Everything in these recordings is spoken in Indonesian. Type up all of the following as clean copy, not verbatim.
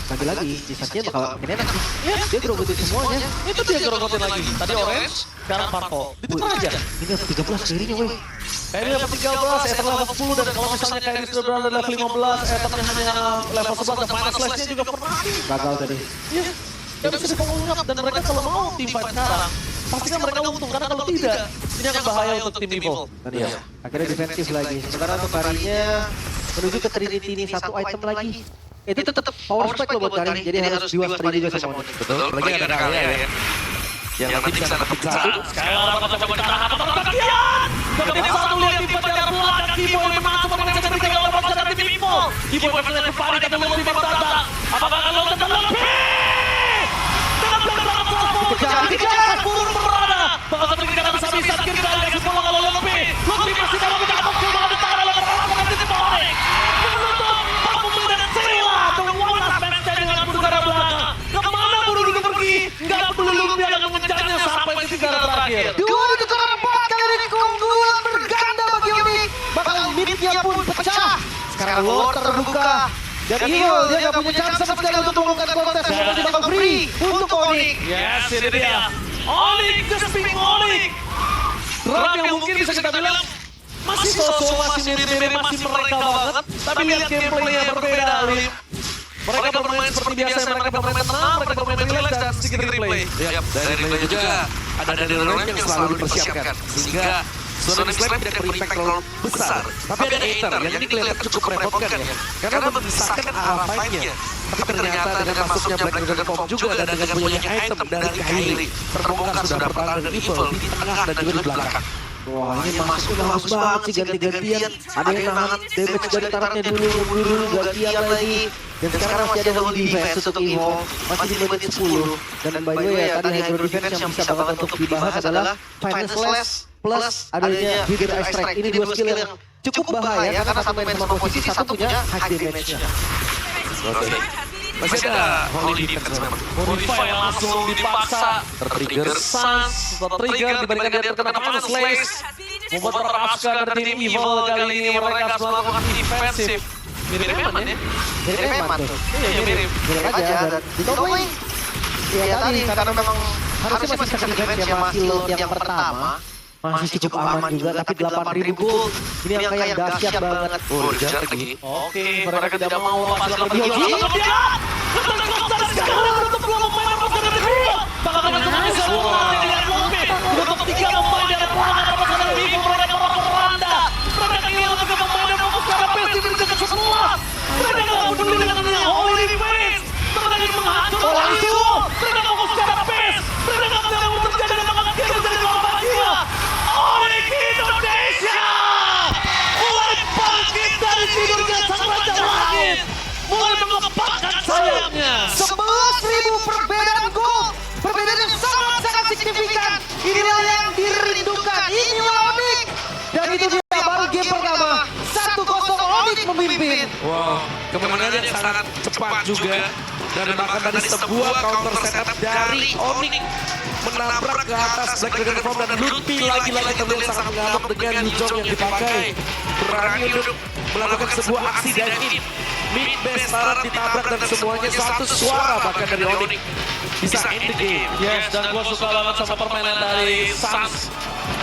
lagi-lagi Cisaknya bakal makin enak sih. Dia gerogotin semuanya. Itu dia gerogotin lagi. Tadi orange, sekarang purple. Ditukar aja. Ini dapat 13 dirinya weh. Kyrie dapat 13, Ether level 10 dan kalau misalnya Kyrie sudah berada di level 15, Ethernya hanya level 11 dan Final Slash-nya juga pernah. Gagal tadi. Iya. Gak bisa dipengungkap dan mereka kalau mau team fight sekarang, pastikan mereka untung karena kalau tidak, ini akan bahaya untuk tim Evil. Iya. Akhirnya defensif lagi. Sementara untuk Karinya menuju ke Trinity ini satu item lagi. Itu tetap power spike loh buat Kari, jadi harus diwaspadai juga sama Onyx. Betul, lagi ada Kaya ya. Yang nanti bisa dapat satu. Sekarang orang coba ditahan atau bagian. Dapat satu lihat di pada belakang Keyboy memang cuma mengejar tiga orang dari tim Evil. Keyboy berpindah ke Farid dan lebih datang. Apakah akan lawan dan lebih? Dengan belakang belakang dikejar burung berada. Bakal seperti kita bisa kita kasih bola kalau lebih. Lebih masih dalam kita mungkin malah ditahan oleh orang di tim Onyx. Menutup pemain Sela dengan one last man standing dengan negara belakang. Kemana burung itu pergi? Nggak belum dia akan mengejarnya sampai ke negara terakhir. Dua ditukar 4 kali dari keunggulan berganda bagi Onyx. Bahkan mid-nya pun pecah. Sekarang Lord terbuka. Dan Evil dia gak punya chance sama sekali untuk mengungkapkan kontes. Memang bakal free untuk Onyx. Yes, ini dia. Onyx, the spinning Onyx. Drop yang mungkin bisa kita bilang masih sosok, masih mirip-mirip, masih mereka banget. Tapi lihat gameplaynya berbeda, Lim. Mereka bermain seperti biasa, mereka bermain tenang, mereka bermain relax dan sedikit replay. Dari replay juga ada dari orang yang selalu dipersiapkan. Sehingga Sonic Slam tidak berimpact terlalu besar. Tapi ada Aether yang ini kelihatan cukup merepotkan ya. Karena memisahkan arah fight-nya. Tapi ternyata dengan masuknya Black Dragon Form juga dan dengan punya item dari Kyrie. Terbongkar sudah bertahan dengan Evil di tengah dan juga di belakang. Wah ini masuk udah harus banget sih ganti-gantian. Ada yang nahan damage dari tarafnya dulu gantian lagi. Dan sekarang masih ada home defense untuk Evo. Masih di menit 10. Dan by the way ya tadi hydro defense yang bisa banget untuk dibahas adalah Final Slash plus adanya Bigger Ice Strike. Ini dua skill yang cukup bahaya karena satu main sama posisi, satu punya high damage-nya. Masih ada Holy Defense memang. Modify yang langsung dipaksa. Tertrigger. Sans, tertrigger dibandingkan dia terkena Final Slash. Membuat para Asuka dari tim Evil kali ini mereka harus melakukan defensif. Mirip Eman ya? Mirip Eman tuh. Iya mirip. Mirip aja dan ditopeng. Ya tadi karena memang harusnya masih bisa defense ya masih load yang pertama. Masih cukup aman juga tapi 8.000 gold. Ini angka yang dahsyat banget. Oh, jahat lagi. Oke, mereka tidak mau lepas lebih lagi. Kemudian sekarang untuk dua pemain lepas dari Evil. Bakal dengan bisa mati dengan Lope. Untuk tiga pemain dari pelanggan lepas dari Evil. Mereka beranda. Mereka ingin untuk pemain yang fokus karena pasti berjaga semua. Mereka tidak peduli dengan Holy Face. Mereka ingin menghancur itu. Mereka fokus karena PES. Mereka tidak mau terjadi dengan mengakhiri dari luar bahagia. Onyx Indonesia mulai bangkit dari tidurnya sang raja langit, mulai mengepakkan sayapnya. 11.000 perbedaan gol, perbedaan yang sangat-sangat signifikan. Inilah yang dirindukan, inilah Onyx. Dan itu dia baru game pertama, 1-0 Onyx memimpin. Wow, kemenangan yang sangat cepat juga. Dan bahkan dari sebuah counter setup dari Onyx menabrak ke atas Black Dragon Form dan Lupi lagi-lagi terlihat sangat mengamuk dengan Yuzong yang dipakai. Berani untuk melakukan sebuah aksi dan mid base Tarat ditabrak dan semuanya satu suara bahkan dari Onyx bisa end the game. Yes, dan gue suka banget sama permainan dari Sans.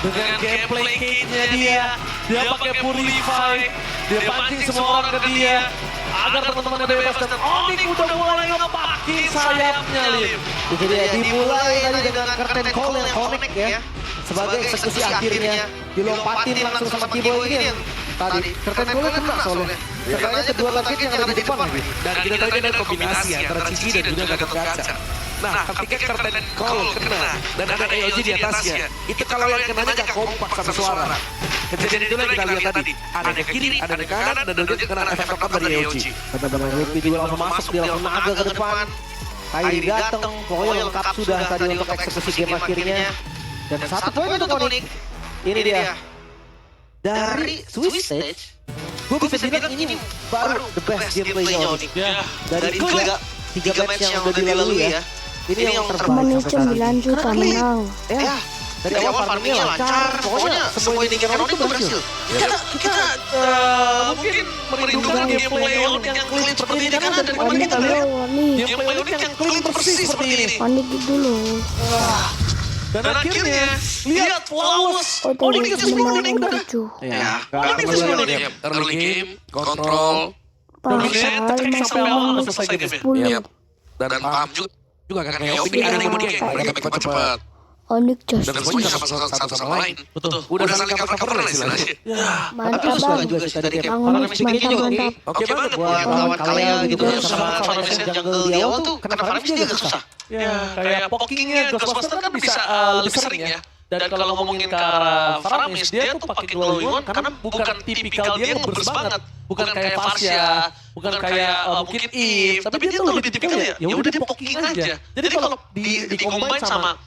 Dengan gameplay kit-nya dia pakai Purify, dia pancing semua orang ke dia. Agar teman-temannya bebas dan Onyx udah mulai ngepakin sayapnya, Lim. Itu dia dimulai tadi dengan curtain call yang connect ya. Sebagai eksekusi akhirnya dilompatin langsung sama Keyboy ini yang tadi curtain call-nya kena soalnya. Kayaknya kedua target yang ada di depan lagi. Dan kita tahu ini adalah kombinasi antara Cici dan juga Gatot Kaca. Nah, ketika curtain call kena dan ada AOG di atasnya, itu kalau yang kenanya gak kompak sama suara. Kejadian itu yang kita lihat tadi, ada di kiri, ada di kanan, dan juga kena efek knock dari AOG. Benar-benar Luffy juga langsung masuk, dia langsung naga ke depan. Kyrie datang, pokoknya lengkap sudah tadi untuk eksekusi game akhirnya. Dan satu poin untuk Onyx. Ini dia. Dari Swiss Stage, gue bisa bilang ini baru the best gameplay-nya Onyx. Dari tiga match yang udah dilalui ya. Ini yang terbaik Menit sampai sekarang. 9 juta menang. Ya, dari awal farmingnya lancar. Pokoknya semua yang diinginkan Onyx itu berhasil. Kita mungkin merindukan gameplay Onyx yang clean seperti ini karena dari kemarin kita lihat gameplay Onyx yang clean persis seperti ini. Panik dulu. Dan akhirnya lihat flawless. Onyx just running udah. Ya, Onyx just running. Early game, kontrol, Sampai awal selesai game. 10. dan paham juga kan kayak Opik ada yang mending mereka cepat. Onyx just. Dan semua juga satu sama lain. Betul. Udah saling cover lah istilahnya. tapi itu suka juga sih tadi kayak Bang Onyx pikirnya juga mantap. Oke banget buat lawan kalian gitu sama Farming Farming jungle di awal tuh karena Farming dia agak susah. Ya, kayak pokingnya Ghostbuster kan bisa lebih sering ya. Dan kalau ngomongin ke arah Faramis, dia tuh pakai glowing one karena bukan tipikal dia ngeburst banget. Bukan kayak Fasya, bukan kayak mungkin Eve, tapi dia tuh lebih tipikal ya udah dia poking aja. Jadi kalau di-combine sama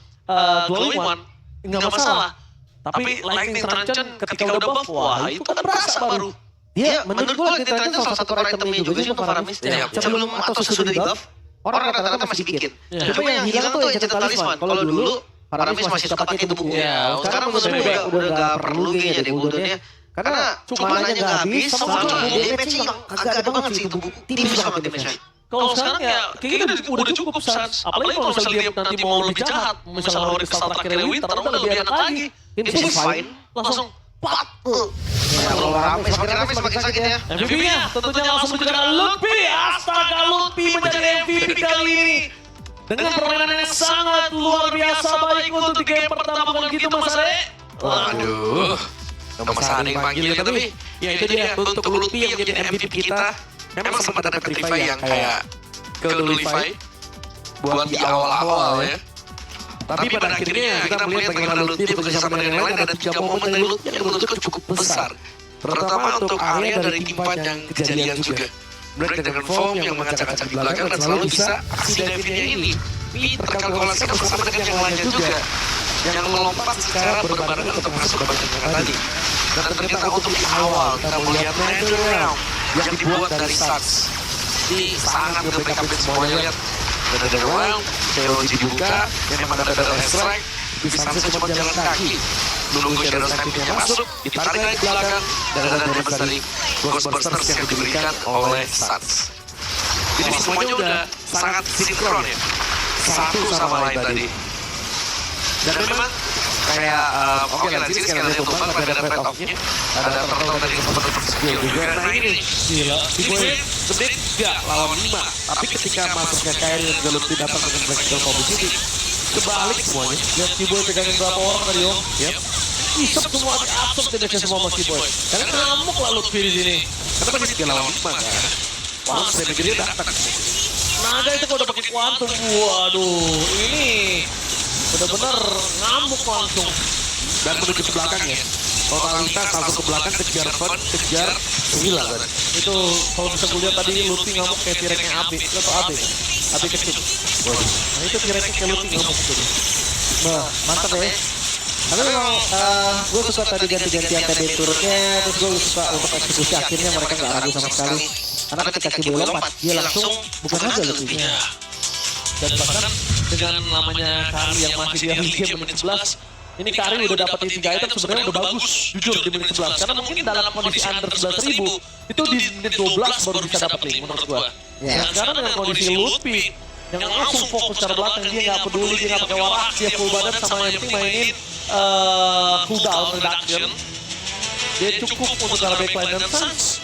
glowing one, nggak masalah. Tapi lightning truncheon ketika udah buff, wah itu kan berasa baru. Dia menurut gua Lightning Truncheon salah satu itemnya juga sih untuk Faramis. Sebelum atau sesudah di buff, orang rata-rata masih bikin. Cuma yang hilang tuh Enchanted Talisman. Kalau dulu Faramis masih suka pakai itu buku. Sekarang menurut gue udah gak perlu kayaknya jadi Guldennya. Karena cumananya gak habis, sama damage-nya agak ada banget sih itu buku. Tipis banget damage-nya. Kalau sekarang ya kayaknya udah cukup Sans. Apalagi kalau misalnya dia nanti mau lebih jahat. Misalnya Hori Kristal terakhirnya Winter, udah lebih enak lagi. Itu fine, langsung pat. Kalau rame semakin sakit ya. MVP-nya tentunya langsung menjadi Lutfi. Astaga, Lutfi menjadi MVP kali ini. Dengan permainan yang sangat luar biasa baik untuk di game pertama bukan gitu Mas Ade? Waduh, nomor satu yang panggil ya tapi ya itu dia untuk Lutfi yang menjadi MVP kita. Memang sempat ada Petrify yang kayak ke Lulify buat di awal-awal ya. Tapi pada akhirnya kita melihat bagaimana Lutfi bekerja sama dengan yang lain ada 3 momen dari Lutfi yang menurutku cukup besar. Terutama untuk area dari tim fight yang kejadian juga. Black dengan Foam yang mengacak-acak di belakang dan selalu bisa aksi dive-nya ini terkalkulasikan bersama dengan yang lainnya juga yang melompat secara berbarengan untuk masuk ke bagian tengah tadi. Dan ternyata untuk di awal kita melihat Nether Realm yang dibuat dari Suns. Ini sangat nge-backupin semuanya lihat. Nether Realm, COG dibuka, yang mana ada strike, bisa cuma jalan kaki. Menunggu Shadow Stampede-nya masuk, ditarik dari belakang, dan ada damage dari Ghostbusters yang diberikan oleh Suns. Jadi semuanya udah sangat sinkron ya, satu sama lain tadi. Dan memang kayak, oke lah, di sini sekali lagi tumbang, tapi ada trade-off-nya. Ada turtle dari Ghostbusters skill juga. Nah ini, gila, T-Boy gede gak lawan 5, tapi ketika masuknya Kairi dan juga Lutfi datang dengan Black Combo ini, kebalik semuanya. Lihat T-Boy pegangin berapa orang tadi Om? Yep. Isep semua, diabsorb damage-nya semua sama T-Boy. Karena ngamuk lah Lutfi di sini. Karena masih 3 lawan 5 kan. Wah, saya pikir dia datang. Naga itu kalau udah pakai kuantum, waduh, ini benar-benar ngamuk langsung. Dan menuju ke belakang ya. Totalitas langsung ke belakang, kejar Fun, kejar Gila kan. Itu kalau bisa gue lihat tadi Lutfi ngamuk kayak T-Rex-nya Abe. Lo tau Abe? Abe kecil. Nah itu T-Rex-nya kayak Lutfi ngamuk gitu. Nah, mantap ya. Tapi memang gue suka tadi ganti-gantian tadi turutnya, terus gue suka untuk eksekusi akhirnya mereka nggak ragu sama sekali. Karena ketika T-Boy lompat, dia langsung bukan aja Lutfi-nya. Dan bahkan dengan namanya Kari yang masih di early game menit 11, ini Kari udah dapetin 3 item sebenarnya udah bagus, jujur di menit 11. Karena mungkin dalam kondisi under 11.000, itu di menit 12 baru bisa dapet link menurut gua. Dan sekarang dengan kondisi Lutfi, yang langsung fokus ke belakang, dia nggak peduli, dia nggak pakai warak, dia full badan sama yang penting mainin cooldown reduction. Dia cukup untuk ke arah backline dan Suns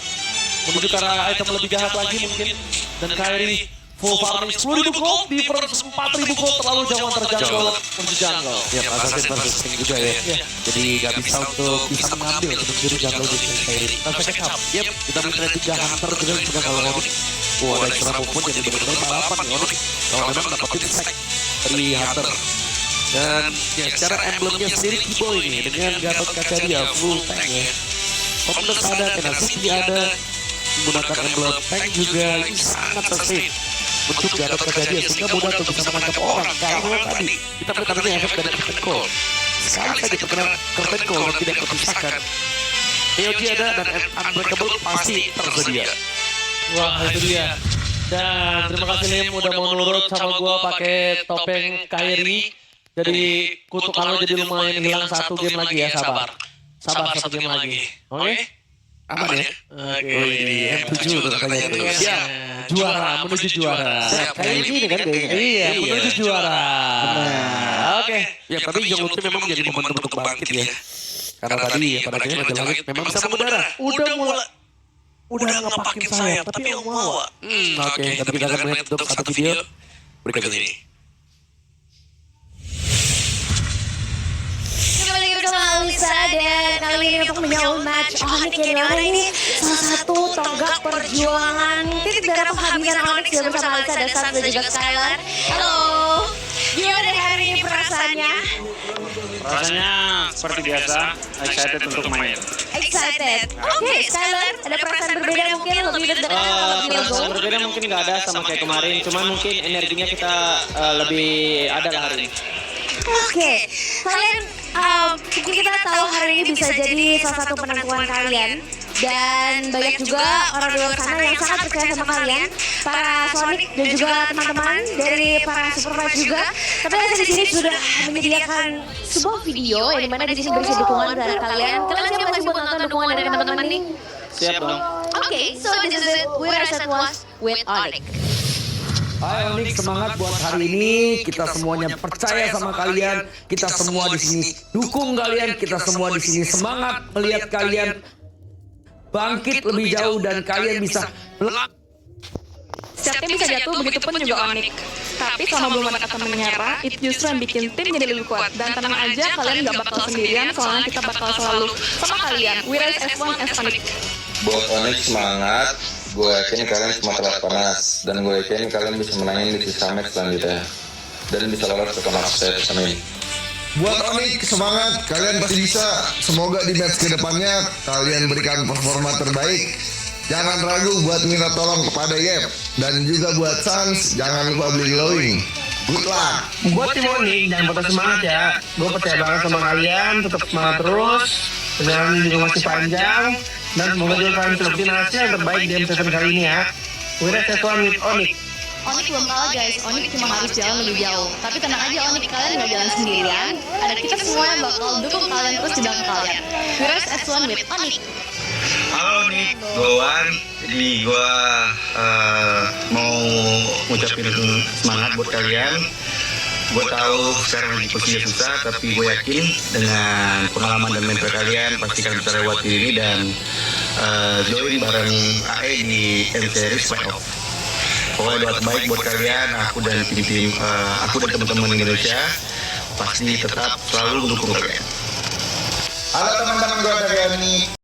menuju ke arah item lebih jahat lagi mungkin. Dan Kairi full farming 10.000 gold, difference 4.000 gold terlalu jauh terjangkau menuju jungle. Ya, Assassin versus King juga ya. Jadi gak bisa untuk bisa mengambil untuk diri jungle di Kairi. Perfect up. Yep, kita melihat 3 hunter juga sudah kalau Onyx. Wah, ada extra pun jadi benar-benar balapan nih Onyx. Kalau memang dapetin stack dari hunter. Dan ya secara emblemnya sendiri T-Boy ini dengan Gatot Kaca dia full tank ya. Kompleks ada, Tenacity ada, menggunakan emblem tank juga ini sangat tersafe. Bentuk Gatot Kaca dia sehingga mudah untuk bisa menangkap orang. Karena tadi kita melihat adanya efek dari Curtain Call. Sekali saja terkena Curtain Call dan tidak terpisahkan. EOG ada dan Unbreakable pasti tersedia. Wah itu dia. Dan terima kasih Lim udah mau nurut sama gua pakai topeng Kairi. Jadi kutukan lo jadi lumayan hilang 1 game lagi ya, sabar. Sabar 1 game lagi. Oke? Aman ya? Oke. M7 tuh katanya itu. Siap. Juara, menuju juara. Kayak gini kan kayaknya. Iya, menuju juara. Oke. Ya tapi Young Ultra memang menjadi momentum untuk bangkit ya. Karena tadi ya pada akhirnya Raja Langit memang bisa mengudara. Udah ngepakin sayap, tapi yang mau. Oke, tapi kita akan melihat untuk satu video berikut ini. Kembali bersama Alisa dan kali ini untuk menyambut match Onyx yang dimana ini salah satu tonggak perjuangan titik darah penghabisan Onyx ya bersama Alisa dan Satu dan juga Skylar. Halo, gimana hari ini perasaannya? Rasanya seperti biasa, excited untuk main. Excited. Oke, Skylar, ada perasaan berbeda mungkin lebih deg-degan atau lebih Perasaan legowo? berbeda mungkin nggak ada sama kayak kemarin, cuman mungkin energinya kita lebih ada lah hari ini. Oke, kalian mungkin kita tahu hari ini bisa jadi salah satu penentuan kalian dan banyak juga orang di luar sana yang sangat percaya sama kalian, para Sonic dan juga teman-teman dari para supervise juga. Tapi saya di sini sudah menyediakan sebuah video yang dimana di sini berisi dukungan dari kalian. Kalian siap nggak sih buat nonton dukungan dari teman-teman nih? Siap dong. Oke, so this is it. We're Set Was with Onyx. Hai Onyx, semangat buat hari ini. Kita semuanya percaya sama kalian. Kita semua di sini dukung kalian. Kita semua di sini semangat melihat kalian bangkit lebih jauh dan kalian bisa Setiap tim bisa jatuh, begitupun juga Onyx. Tapi selama belum ada kata menyerah, itu justru yang bikin tim jadi lebih kuat. Dan tenang aja, kalian gak bakal sendirian, soalnya kita bakal selalu sama kalian. We rise as one as Onyx. Buat Onyx semangat, gue yakin kalian semua telah panas dan gue yakin kalian bisa menangin di sisa match selanjutnya dan bisa lolos ke knockout. Amin. Buat Onyx semangat, kalian pasti bisa. Semoga di match kedepannya kalian berikan performa terbaik. Jangan ragu buat minta tolong kepada Yep. Dan juga buat Sans, jangan lupa beli glowing. Good luck. Buat tim Onyx, jangan patah semangat ya. Gue percaya banget sama kalian, tetap semangat terus. Perjalanan juga masih panjang. Dan semoga juga kalian bisa dapetin hasil yang terbaik di M7 kali ini ya. We're Set One with Onyx. Onyx belum kalah guys, Onyx cuma harus jalan lebih jauh. Tapi tenang aja Onyx, kalian gak jalan sendirian. Ada kita semua yang bakal dukung kalian terus di belakang kalian. We rise as one with Onyx. Halo Nick, gue Wan. Jadi gue mau ngucapin semangat buat kalian. Gue tahu sekarang lagi posisinya susah, tapi gue yakin dengan pengalaman dan mental kalian pasti kalian bisa lewati ini dan join bareng AE di M-Series Playoff. Pokoknya doa terbaik buat kalian, aku dan tim-tim, aku dan teman-teman Indonesia pasti tetap selalu mendukung kalian. Halo teman-teman gue dari Onyx.